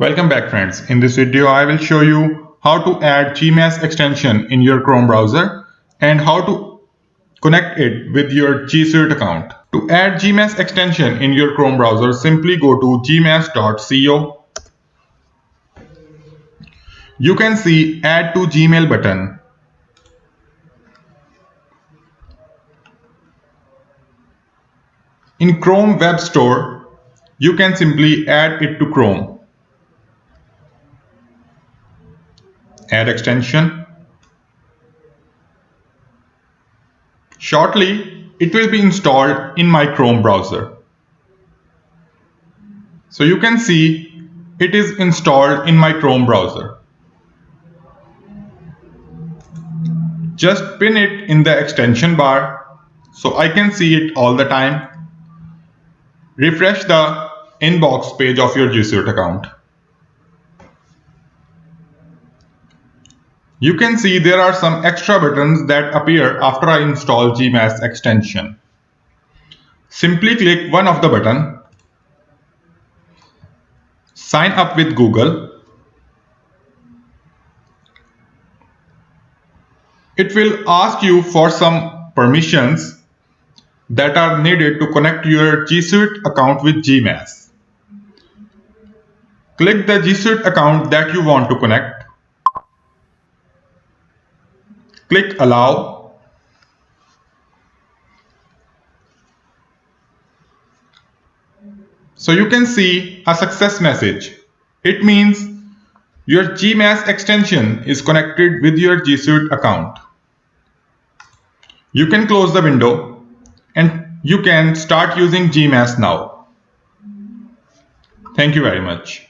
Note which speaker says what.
Speaker 1: Welcome back friends. In this video I will show you how to add GMass extension in your Chrome browser and how to connect it with your GSuite account. To add GMass extension in your Chrome browser, simply go to gmass.co. You can see Add to Gmail button. In Chrome Web Store, you can simply add it to Chrome. Add extension. Shortly, it will be installed in my Chrome browser. So you can see it is installed in my Chrome browser. Just pin it in the extension bar so I can see it all the time. Refresh the inbox page of your GSuite account. You can see there are some extra buttons that appear after I install GMass extension. Simply click one of the button. Sign up with Google. It will ask you for some permissions that are needed to connect your GSuite account with GMass. Click the GSuite account that you want to connect. Click Allow. So you can see a success message. It means your GMass extension is connected with your GSuite account. You can close the window and you can start using GMass now. Thank you very much.